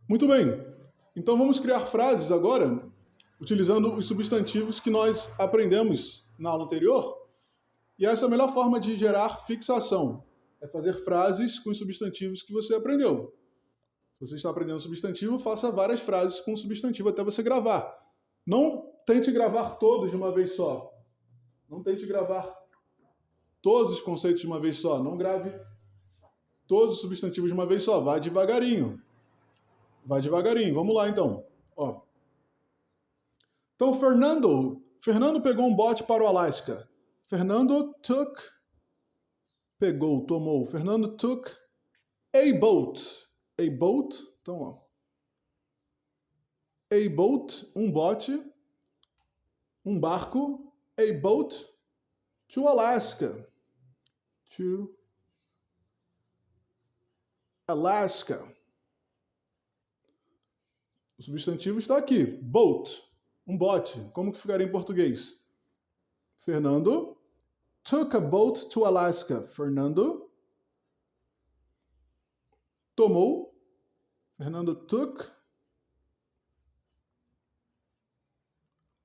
Muito bem. Então vamos criar frases agora, utilizando os substantivos que nós aprendemos na aula anterior. E essa é a melhor forma de gerar fixação. É fazer frases com os substantivos que você aprendeu. Se você está aprendendo substantivo, faça várias frases com substantivo até você gravar. Não tente gravar todos de uma vez só. Não tente gravar todos os conceitos de uma vez só. Não grave todos os substantivos de uma vez só. Vá devagarinho. Vá devagarinho. Vamos lá, então. Ó. Então, Fernando pegou um bote para o Alasca. Fernando tomou. Fernando took a boat. A boat, então, ó. A boat, um bote, um barco. A boat to Alaska. To Alaska. O substantivo está aqui. Boat, um bote. Como que ficaria em português? Fernando took a boat to Alaska. Fernando tomou. Fernando took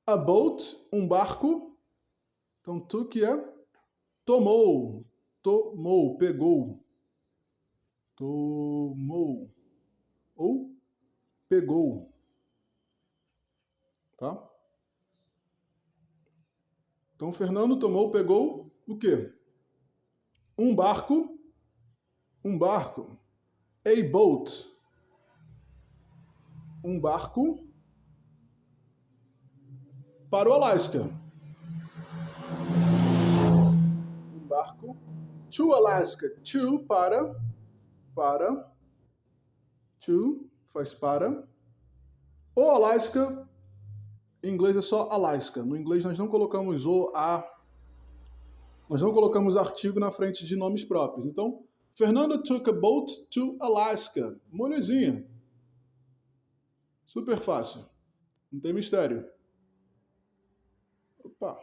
a boat, um barco. Então, took é tomou. Tomou, pegou. Tomou. Ou pegou. Tá? Então, Fernando tomou, pegou o quê? Um barco. Um barco. A boat. Um barco para o Alasca. Um barco to Alaska. To para. To faz para. O Alasca, em inglês é só Alaska. No inglês nós não colocamos o, a. Nós não colocamos artigo na frente de nomes próprios. Então, Fernando took a boat to Alaska. Molezinha. Super fácil. Não tem mistério. Opa.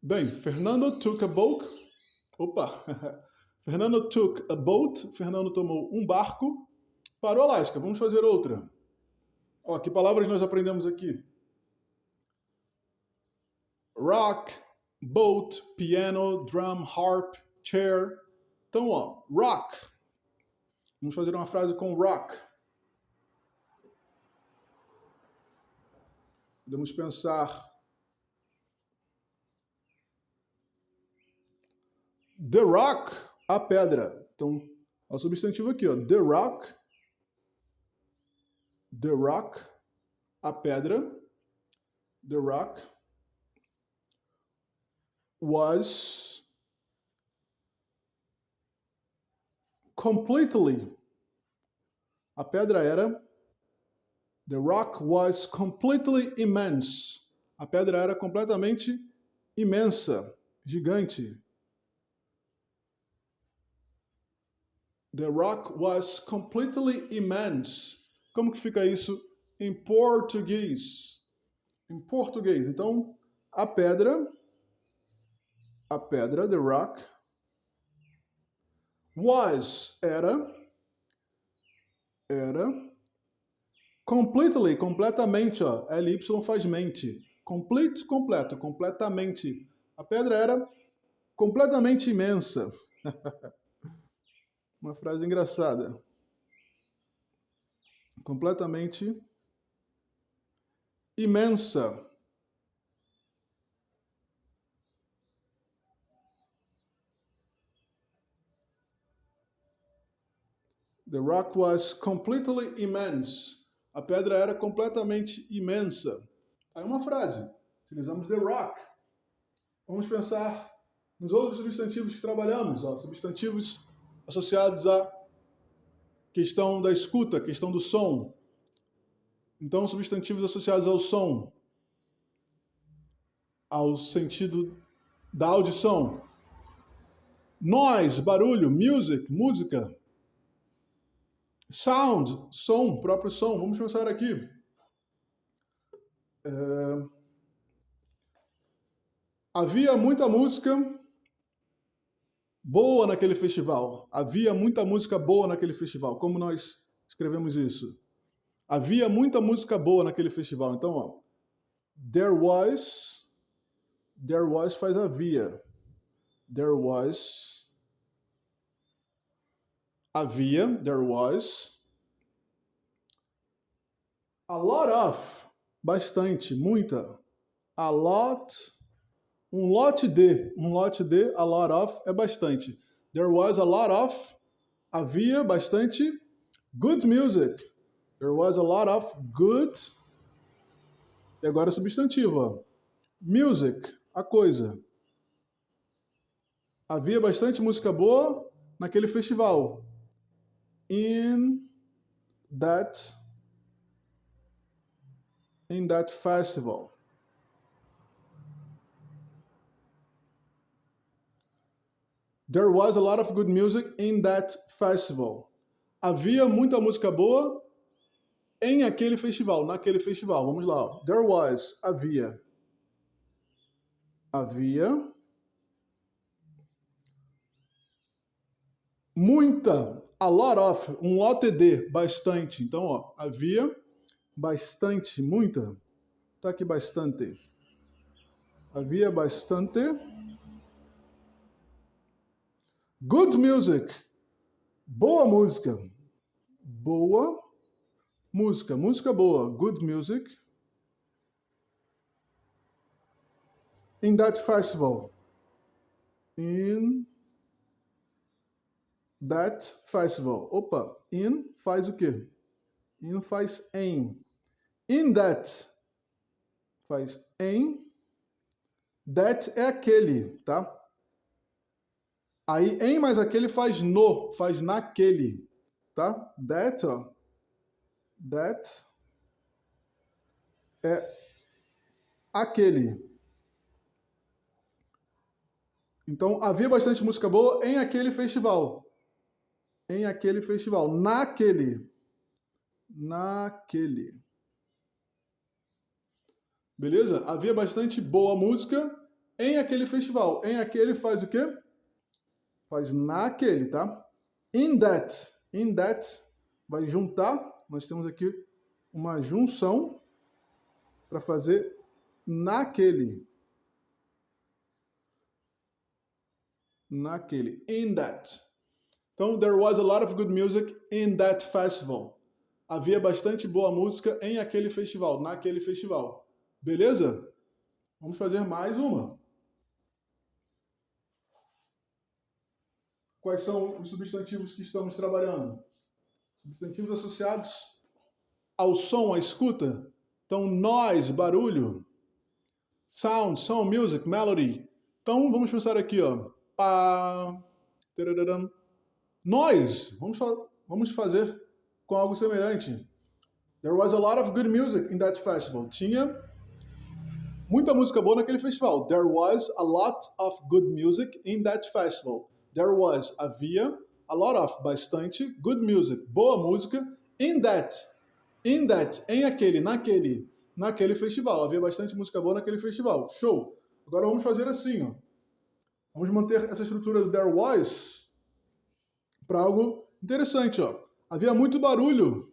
Bem, Fernando took a boat. Opa. Fernando took a boat. Fernando tomou um barco para o Alasca. Vamos fazer outra. Ó, que palavras nós aprendemos aqui? Rock, boat, piano, drum, harp, chair. Então, ó, rock. Vamos fazer uma frase com rock. Podemos pensar the rock, a pedra. Então, o substantivo aqui, ó, the rock, a pedra. The rock was completely. A pedra era. The rock was completely immense. A pedra era completamente imensa, gigante. The rock was completely immense. Como que fica isso em português? Em português. Então, a pedra, the rock, was, era, completely, completamente, ó, LY faz mente. Complete, completo, completamente. A pedra era completamente imensa. Uma frase engraçada. Completamente imensa. The rock was completely immense. A pedra era completamente imensa. Aí uma frase. Utilizamos the rock. Vamos pensar nos outros substantivos que trabalhamos. Ó, substantivos associados à questão da escuta, questão do som. Então, substantivos associados ao som, ao sentido da audição. Noise, barulho, music, música. Sound, som, próprio som. Vamos pensar aqui. Havia muita música boa naquele festival. Havia muita música boa naquele festival. Como nós escrevemos isso? Havia muita música boa naquele festival. Então, ó, there was faz havia. There was. A lot of, bastante, muita. A lot, um lote de, a lot of é bastante. There was a lot of, havia bastante good music. There was a lot of good, e agora substantivo, ó. Music, a coisa. Havia bastante música boa naquele festival. In that festival. There was a lot of good music in that festival. Havia muita música boa em aquele festival, naquele festival. Vamos lá. Ó. There was, havia. Havia. Muita, a lot of, um lote de, bastante. Então, ó, havia bastante, muita. Tá aqui bastante. Havia bastante. Good music. Boa música. Boa música. Música boa. Good music. In that festival. In that festival. Opa, in faz o quê? In faz em. In that faz em. That é aquele, tá? Aí em mais aquele faz no, faz naquele, tá? That, ó. That é aquele. Então havia bastante música boa em aquele festival. Em aquele festival. Naquele. Beleza? Havia bastante boa música em aquele festival. Em aquele faz o quê? Faz naquele, tá? In that. In that vai juntar. Nós temos aqui uma junção para fazer naquele. Naquele. In that. Então, there was a lot of good music in that festival. Havia bastante boa música em aquele festival, naquele festival. Beleza? Vamos fazer mais uma. Quais são os substantivos que estamos trabalhando? Substantivos associados ao som, à escuta. Então, noise, barulho. Sound, som, music, melody. Então, vamos pensar aqui, ó. Noise. Vamos fazer com algo semelhante. There was a lot of good music in that festival. Tinha muita música boa naquele festival. There was a lot of good music in that festival. There was, havia, a lot of, bastante, good music, boa música, in that, em aquele, naquele festival. Havia bastante música boa naquele festival. Show! Agora vamos fazer assim, ó. Vamos manter essa estrutura do there was para algo interessante, ó. Havia muito barulho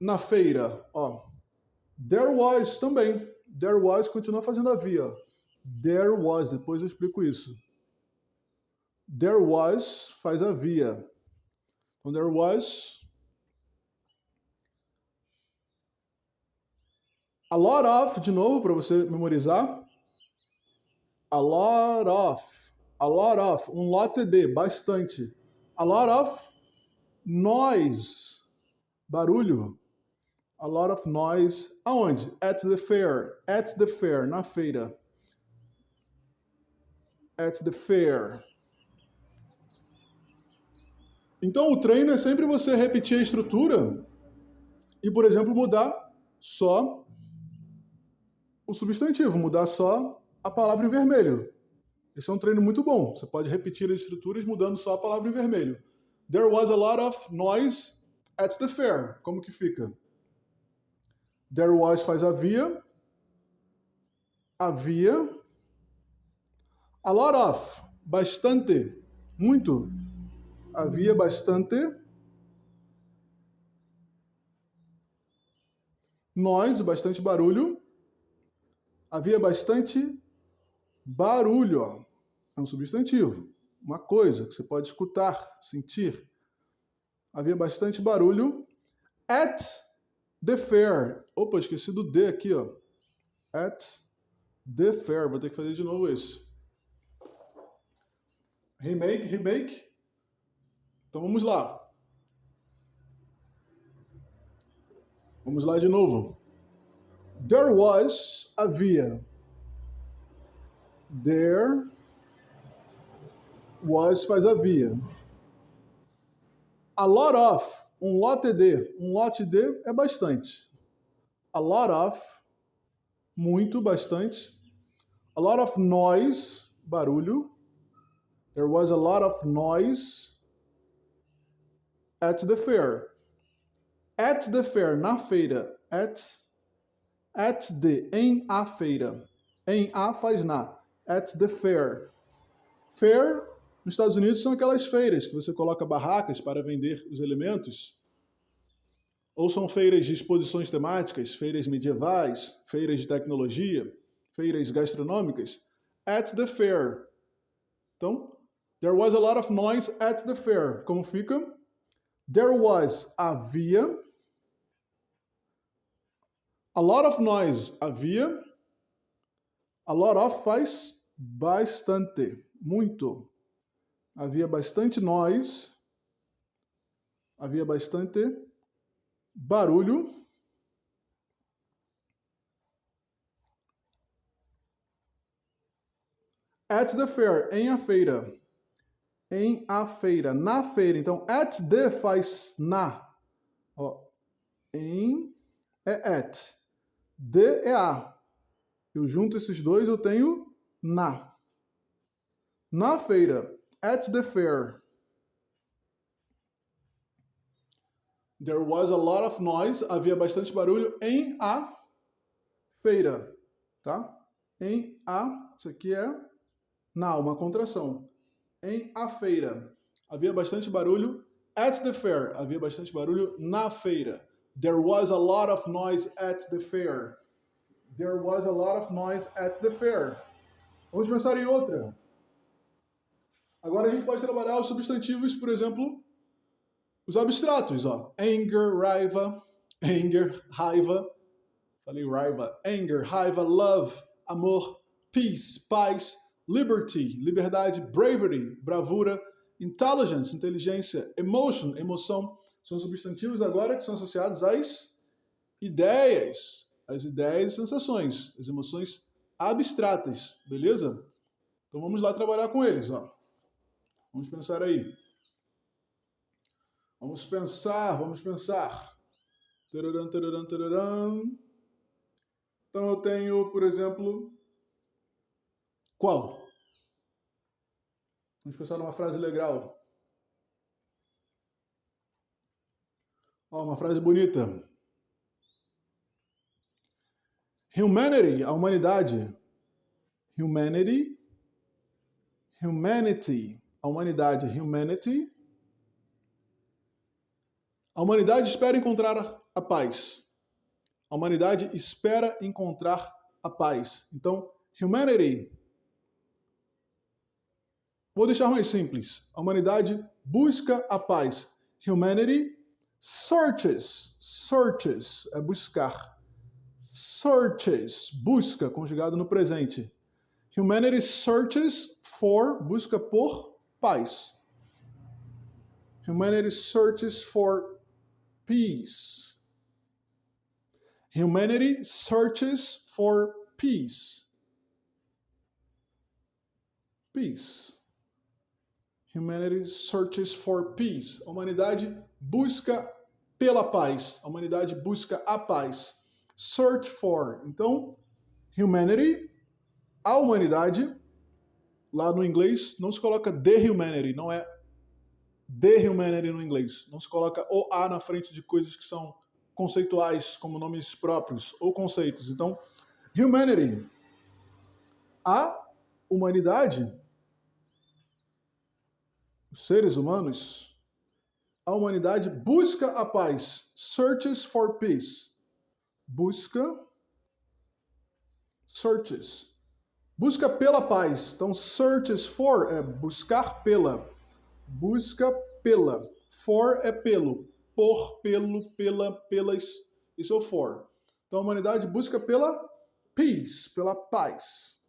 na feira, ó. There was também. There was continua fazendo havia. There was, depois eu explico isso. There was faz havia. Então, there was a lot of, de novo, para você memorizar. A lot of, um lote de, bastante. A lot of noise, barulho. A lot of noise, aonde? At the fair, na feira. At the fair. Então o treino é sempre você repetir a estrutura e, por exemplo, mudar só o substantivo, mudar só a palavra em vermelho. Esse é um treino muito bom. Você pode repetir as estruturas mudando só a palavra em vermelho. There was a lot of noise at the fair. Como que fica? There was faz havia. havia. A lot of, bastante, muito. Havia bastante. Noise, bastante barulho. Havia bastante barulho. Ó. É um substantivo. Uma coisa que você pode escutar, sentir. Havia bastante barulho. At the fair. Opa, esqueci do D aqui, ó. At the fair. Vou ter que fazer de novo esse. Remake. Então vamos lá. Vamos lá de novo. There was, havia. There was faz havia. A lot of, um lote de. Um lote de é bastante. A lot of, muito, bastante. A lot of noise, barulho. There was a lot of noise at the fair. At the fair, na feira. At the, em a feira. Em a faz na. At the fair. Fair, nos Estados Unidos, são aquelas feiras que você coloca barracas para vender os elementos. Ou são feiras de exposições temáticas, feiras medievais, feiras de tecnologia, feiras gastronômicas. At the fair. Então, there was a lot of noise at the fair. Como fica? There was, havia. A lot of noise, havia. A lot of faz bastante, muito. Havia bastante noise. Havia bastante barulho. At the fair, em a feira. Em a feira, na feira. Então, at the faz na. Ó, em é at. The é a. Eu junto esses dois, eu tenho na. Na feira. At the fair. There was a lot of noise. Havia bastante barulho em a feira. Tá? Em a. Isso aqui é na, uma contração. Em a feira. Havia bastante barulho. At the fair. Havia bastante barulho na feira. There was a lot of noise at the fair. There was a lot of noise at the fair. Vamos pensar em outra. Agora a gente pode trabalhar os substantivos, por exemplo, os abstratos. Ó. Anger, raiva. Anger, raiva. Falei raiva. Anger, raiva. Love, amor. Peace, paz. Liberty, liberdade. Bravery, bravura. Intelligence, inteligência. Emotion, emoção. São substantivos agora que são associados às ideias. As ideias e sensações. As emoções abstratas. Beleza? Então vamos lá trabalhar com eles. Ó. Vamos pensar aí. Vamos pensar. Tararam, tararam, tararam. Então eu tenho, por exemplo, qual? Vamos pensar numa frase legal. Ó, uma frase bonita. Humanity, a humanidade. Humanity, a humanidade. Humanity. A humanidade espera encontrar a paz. A humanidade espera encontrar a paz. Então, humanity. Vou deixar mais simples. A humanidade busca a paz. Humanity searches. Searches é buscar. Searches, busca, conjugado no presente. Humanity searches for, busca por paz. Humanity searches for peace. Humanity searches for peace. Peace. Humanity searches for peace. A humanidade busca pela paz. A humanidade busca a paz. Search for. Então, humanity, a humanidade, lá no inglês, não se coloca the humanity, não é the humanity no inglês. Não se coloca o a na frente de coisas que são conceituais, como nomes próprios ou conceitos. Então, humanity, A humanidade, os seres humanos, a humanidade busca a paz. Searches for peace. Busca, searches. Busca pela paz. Então, searches for é buscar pela. Busca pela. For é pelo. Por, pelo, pela, pelas. Isso é o for. Então, a humanidade busca pela peace, pela paz.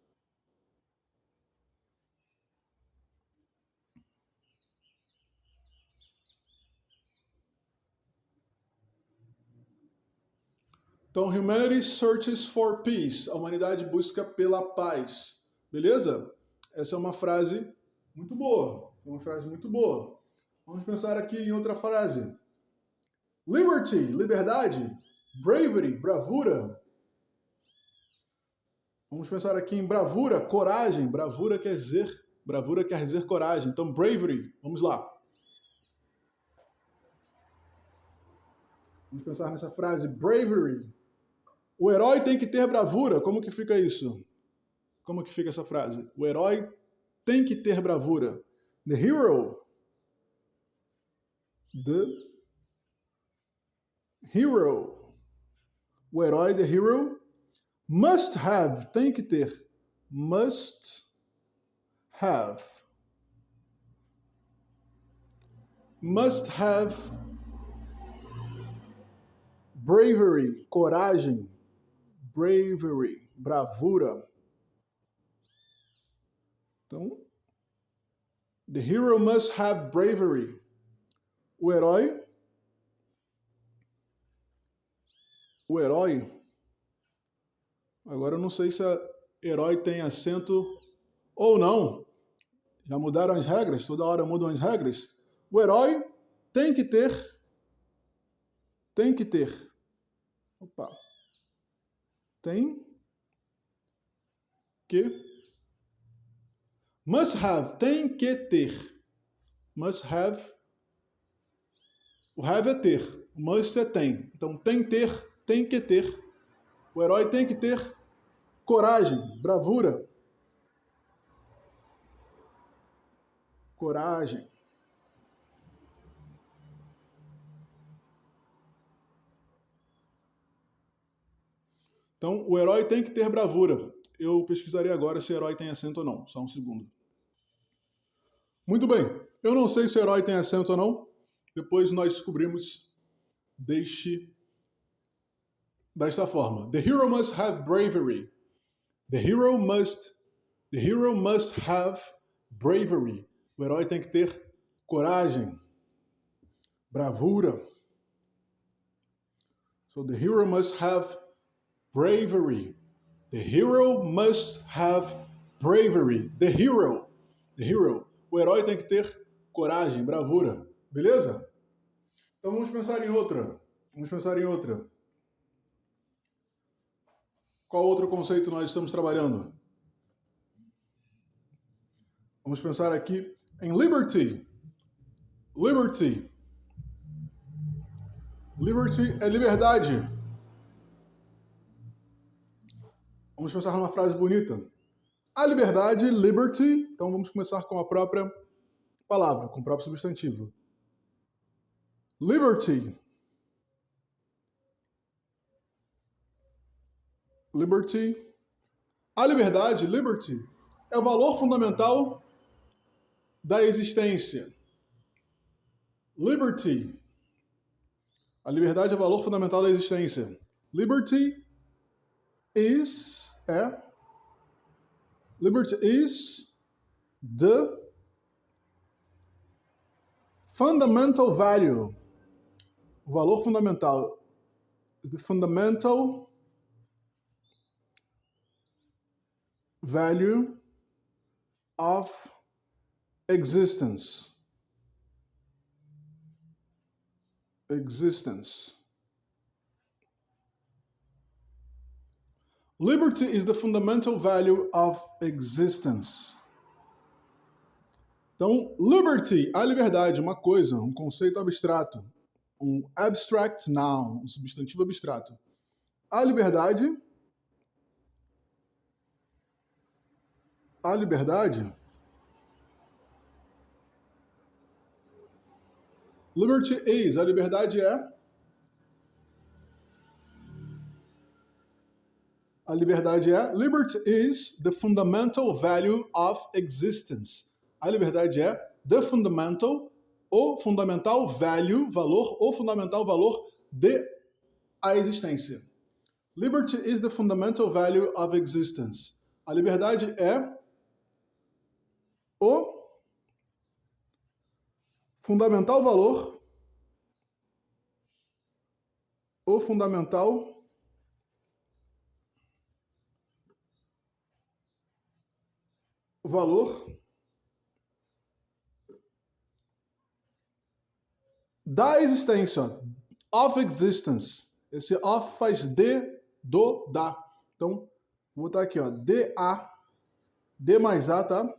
Então, humanity searches for peace. A humanidade busca pela paz. Beleza? Essa é uma frase muito boa. Uma frase muito boa. Vamos pensar aqui em outra frase. Liberty, liberdade. Bravery, bravura. Vamos pensar aqui em bravura, coragem. Bravura quer dizer coragem. Então, bravery, vamos lá. Vamos pensar nessa frase, bravery. O herói tem que ter bravura. Como que fica isso? Como que fica essa frase? O herói tem que ter bravura. The hero. The hero. O herói, the hero, must have, tem que ter. Must have. Must have bravery, coragem. Bravery, bravura. Então, the hero must have bravery. O herói, agora eu não sei se herói tem acento ou não. Já mudaram as regras, toda hora mudam as regras. O herói tem que ter. Opa. Tem que. Must have, tem que ter. Must have. O have é ter. O must é tem. Então, tem que ter. O herói tem que ter coragem, bravura. Coragem. Então, o herói tem que ter bravura. Eu pesquisarei agora se herói tem acento ou não. Só um segundo. Muito bem. Eu não sei se herói tem acento ou não. Depois nós descobrimos desta forma. The hero must have bravery. The hero must have bravery. O herói tem que ter coragem, bravura. So the hero must have bravery. The hero must have bravery. The hero. O herói tem que ter coragem, bravura. Beleza? Então vamos pensar em outra. Qual outro conceito nós estamos trabalhando? Vamos pensar aqui em liberty. Liberty é liberdade. Vamos pensar numa frase bonita. A liberdade, liberty. Então vamos começar com a própria palavra, com o próprio substantivo. Liberty. A liberdade, liberty, é o valor fundamental da existência. Liberty. A liberdade é o valor fundamental da existência. Liberty is the fundamental value. O valor fundamental. The fundamental value of existence. Liberty is the fundamental value of existence. Então, liberty, a liberdade, uma coisa, um conceito abstrato, um abstract noun, um substantivo abstrato. A liberdade A liberdade. Liberty is. A liberdade é. A liberdade é. Liberty is the fundamental value of existence. A liberdade é the fundamental, o fundamental value, valor, o fundamental valor de a existência. Liberty is the fundamental value of existence. A liberdade é o fundamental valor, o fundamental valor da existência, of existence. Esse of faz de, do, da. Então, vou botar aqui, ó, D, A, D mais A, tá?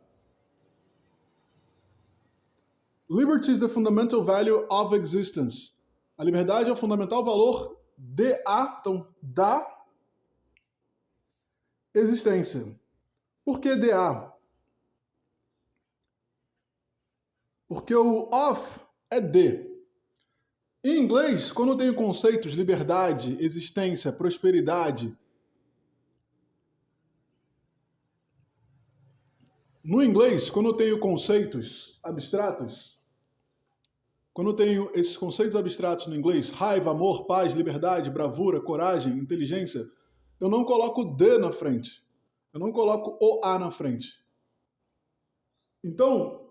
Liberty is the fundamental value of existence. A liberdade é o fundamental valor de A, então, da existência. Por que de A? Porque o of é de. Em inglês, quando eu tenho conceitos liberdade, existência, prosperidade, no inglês, quando eu tenho conceitos abstratos, quando eu tenho esses conceitos abstratos no inglês, raiva, amor, paz, liberdade, bravura, coragem, inteligência, eu não coloco de na frente. Eu não coloco o a na frente. Então,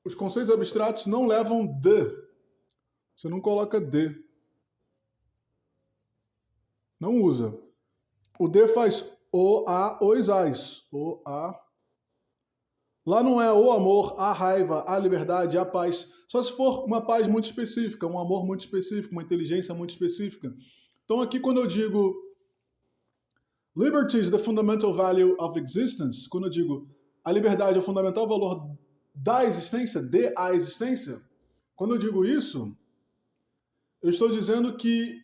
os conceitos abstratos não levam de. Você não coloca de. Não usa. O de faz o, a, os, as. O, a. Lá não é o amor, a raiva, a liberdade, a paz. Só se for uma paz muito específica, um amor muito específico, uma inteligência muito específica. Então aqui quando eu digo liberty is the fundamental value of existence, quando eu digo a liberdade é o fundamental valor da existência, de a existência, quando eu digo isso, eu estou dizendo que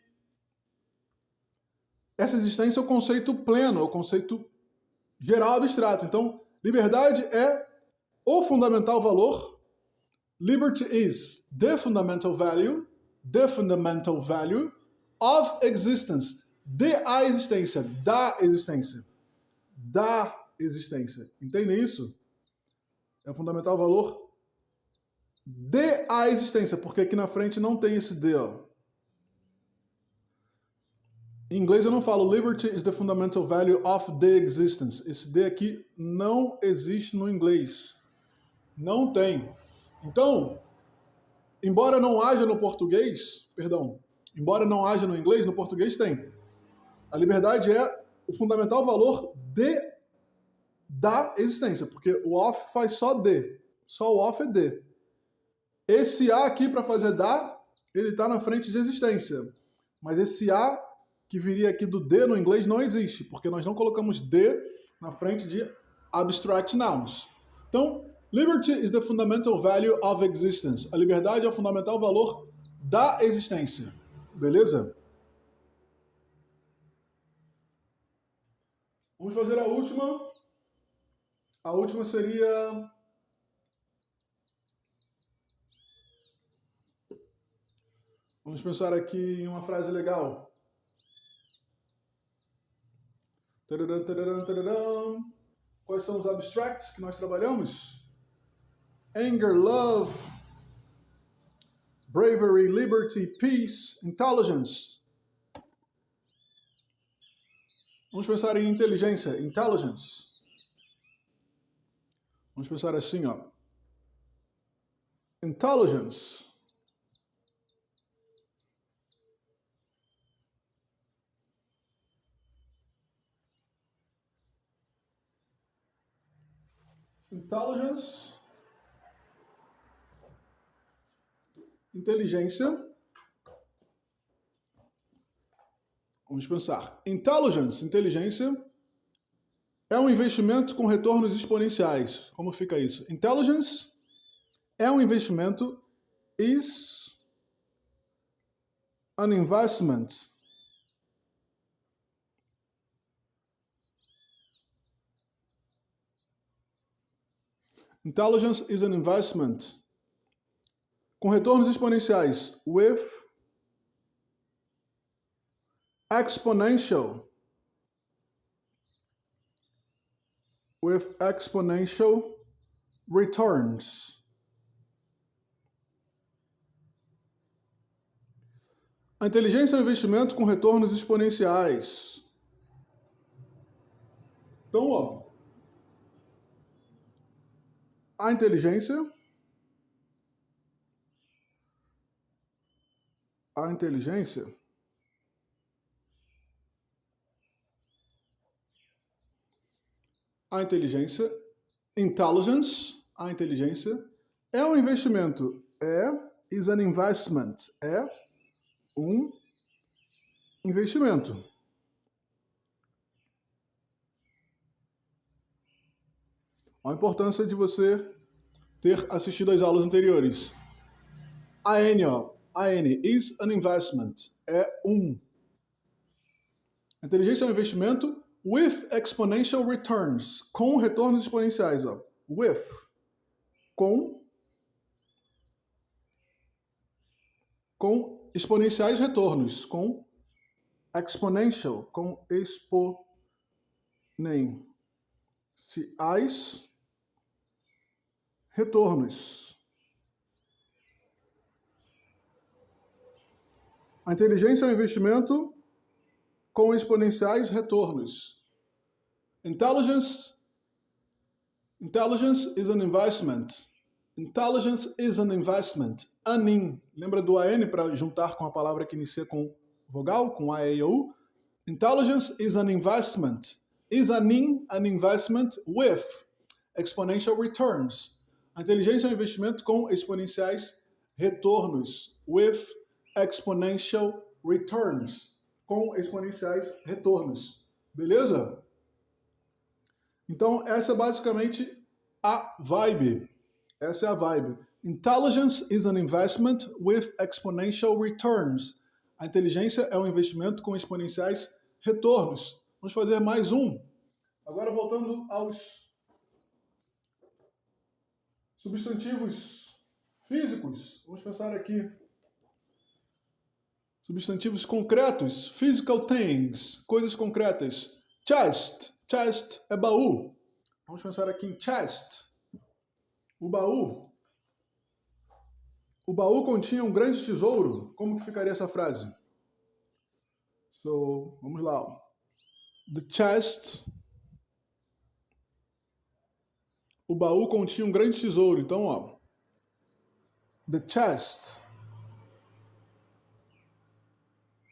essa existência é o conceito pleno, é o conceito geral abstrato. Então, liberdade é o fundamental valor. Liberty is the fundamental value of existence, de a existência, da existência. Da existência. Entendem isso? É o fundamental valor de a existência, porque aqui na frente não tem esse de, ó. Em inglês eu não falo liberty is the fundamental value of the existence. Esse de aqui não existe no inglês. Não tem. Então, embora não haja no português, embora não haja no inglês, no português tem. A liberdade é o fundamental valor da existência, porque o of faz só de. Só o of é de. Esse a aqui para fazer da, ele está na frente de existência. Mas esse a que viria aqui do de no inglês não existe, porque nós não colocamos de na frente de abstract nouns. Então, liberty is the fundamental value of existence. A liberdade é o fundamental valor da existência. Beleza? Vamos fazer a última. A última seria... Vamos pensar aqui em uma frase legal. Tararam, tararam, tararam. Quais são os abstracts que nós trabalhamos? Anger, love, bravery, liberty, peace, intelligence. Vamos pensar em inteligência, intelligence. Vamos pensar assim, ó. Intelligence. Intelligence. Inteligência. Vamos pensar. Intelligence, inteligência, é um investimento com retornos exponenciais. Como fica isso? Intelligence é um investimento, is an investment Intelligence is an investment. Com retornos exponenciais. With exponential. With exponential returns. A inteligência é um investimento com retornos exponenciais. Então, ó, a inteligência intelligence, a inteligência é um investimento, is an investment, é um investimento. A importância de você ter assistido às aulas anteriores. AN is an investment, é um. A inteligência é um investimento with exponential returns, com retornos exponenciais, ó. With, com exponenciais retornos, com exponential, com exponenciais retornos. A inteligência é um investimento com exponenciais retornos. Intelligence is an investment. Intelligence is an investment. Anin. Lembra do AN para juntar com a palavra que inicia com vogal, com A, E, I, O? Intelligence is an investment. Is an investment with exponential returns. A inteligência é um investimento com exponenciais retornos. With exponential returns. Com exponenciais retornos. Beleza? Então, essa é basicamente a vibe. Essa é a vibe. Intelligence is an investment with exponential returns. A inteligência é um investimento com exponenciais retornos. Vamos fazer mais um. Agora, voltando aos substantivos físicos. Vamos pensar aqui. Substantivos concretos. Physical things. Coisas concretas. Chest. Chest é baú. Vamos pensar aqui em chest. O baú. O baú continha um grande tesouro. Como que ficaria essa frase? So, vamos lá. The chest. O baú continha um grande tesouro. Então, ó. The chest.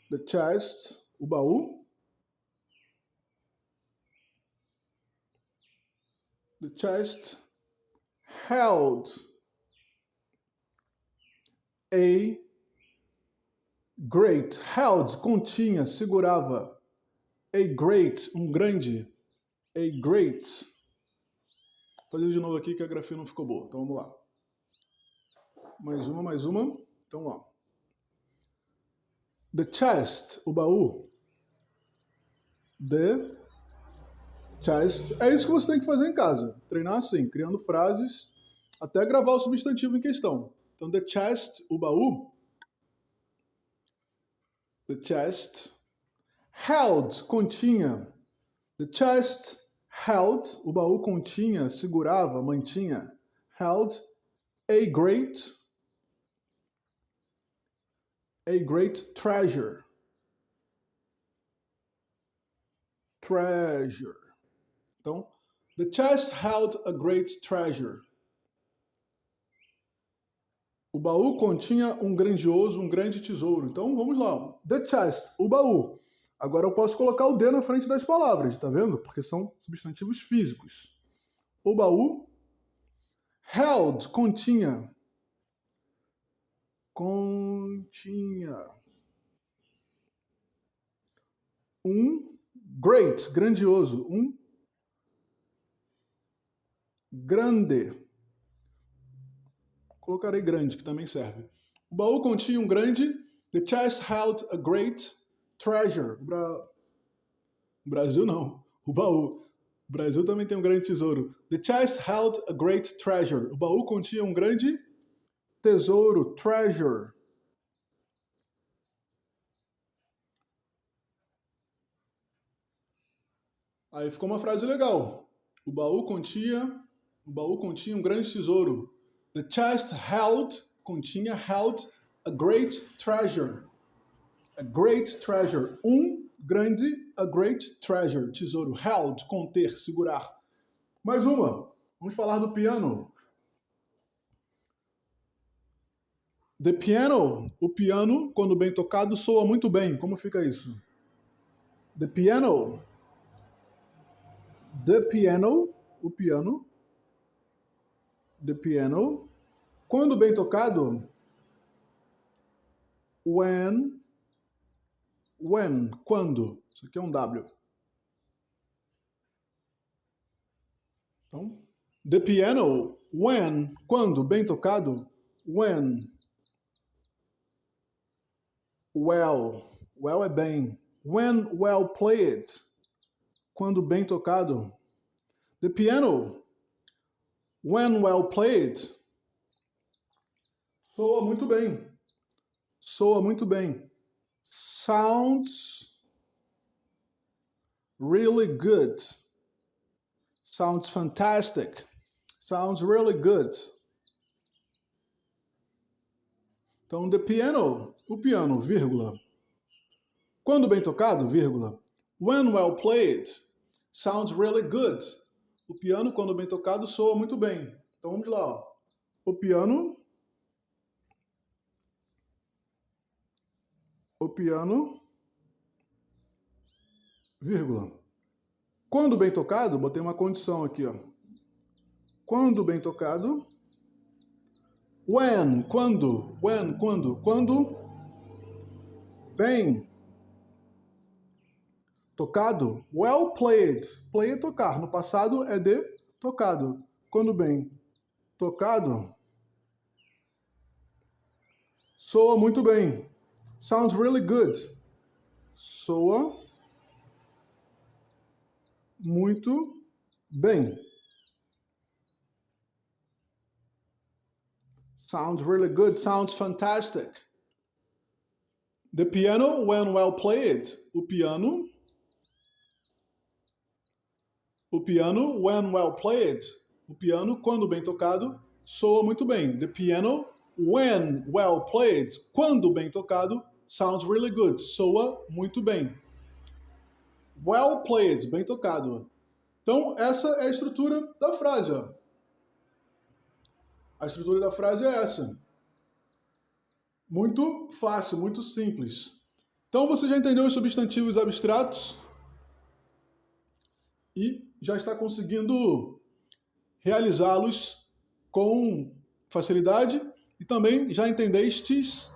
The chest. O baú. The chest held a great. Held, continha, segurava. A great, um grande. A great. Vou fazer de novo aqui que a grafia não ficou boa. Então vamos lá. Mais uma. Então, ó. The chest, o baú. The chest. É isso que você tem que fazer em casa. Treinar assim, criando frases até gravar o substantivo em questão. Então, the chest, o baú. The chest held, continha. The chest held, o baú continha, segurava, mantinha. Held a great treasure. Treasure. Então, the chest held a great treasure. O baú continha um grande tesouro. Então, vamos lá. The chest, o baú. Agora eu posso colocar o D na frente das palavras, tá vendo? Porque são substantivos físicos. O baú. Held, continha. Um great, grandioso. Um grande. Colocarei grande, que também serve. O baú continha um grande. The chest held a great treasure. Brasil não. O baú. O Brasil também tem um grande tesouro. The chest held a great treasure. O baú continha um grande tesouro, treasure. Aí ficou uma frase legal. O baú continha um grande tesouro. The chest held a great treasure. A great treasure. Grande, a great treasure. Tesouro. Held, conter, segurar. Mais uma. Vamos falar do piano. The piano. O piano, quando bem tocado, soa muito bem. Como fica isso? The piano. The piano. O piano. The piano. Quando bem tocado. When. Quando. Isso aqui é um W. Então, the piano, when, quando, bem tocado, when. Well é bem. When well played, quando bem tocado. The piano, when well played, soa muito bem. Soa muito bem. Sounds really good. Sounds fantastic. Sounds really good. Então, the piano, o piano, vírgula. Quando bem tocado, vírgula. When well played, sounds really good. O piano, quando bem tocado, soa muito bem. Então, vamos lá. Ó. O piano, vírgula. Quando bem tocado, botei uma condição aqui, ó. Quando bem tocado. Quando bem tocado. Well played. Play é tocar. No passado é de tocado. Quando bem tocado. Soa muito bem. Sounds really good. Soa muito bem. Sounds really good. Sounds fantastic. The piano, when well played. O piano, when well played. O piano, quando bem tocado, soa muito bem. The piano, when well played. Quando bem tocado, sounds really good. Soa muito bem. Well played, bem tocado. Então, essa é a estrutura da frase. Ó. A estrutura da frase é essa. Muito fácil, muito simples. Então, você já entendeu os substantivos abstratos e já está conseguindo realizá-los com facilidade e também já entendestes,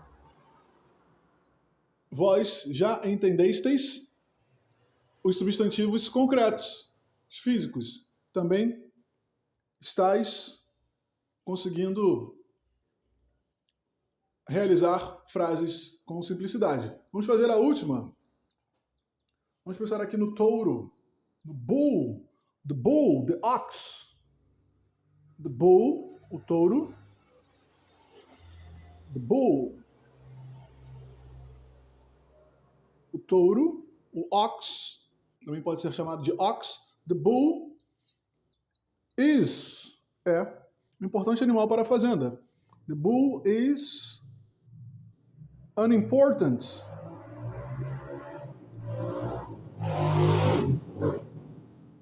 vós já entendestes os substantivos concretos, os físicos. Também estáis conseguindo realizar frases com simplicidade. Vamos fazer a última. Vamos pensar aqui no touro, no bull, the ox. The bull, o touro. The bull, o touro. O ox, também pode ser chamado de ox. The bull is, um importante animal para a fazenda. The bull is unimportant.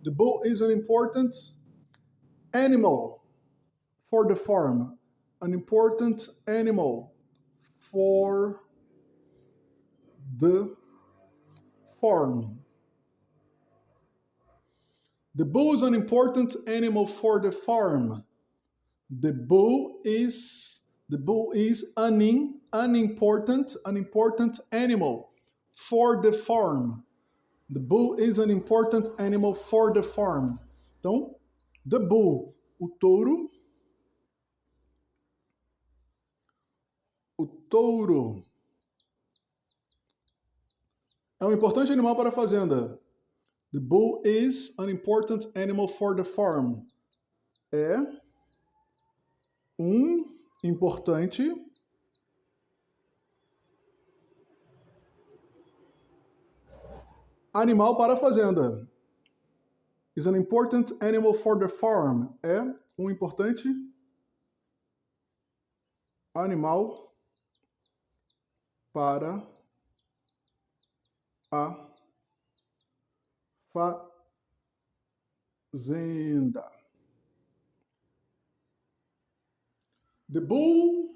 The bull is an important animal for the farm. An important animal for the farm. The bull is an important animal for the farm. The bull is unimportant animal for the farm. The bull is an important animal for the farm. Então, the bull, o touro. O touro é um importante animal para a fazenda. The bull is an important animal for the farm. É um importante animal para a fazenda. Is an important animal for the farm. É um importante animal para a fazenda. The bull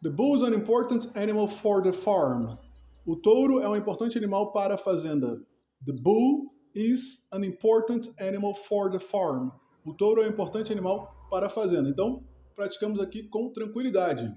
is an important animal for the farm. O touro é um importante animal para a fazenda. The bull is an important animal for the farm. O touro é um importante animal para a fazenda. Então, praticamos aqui com tranquilidade.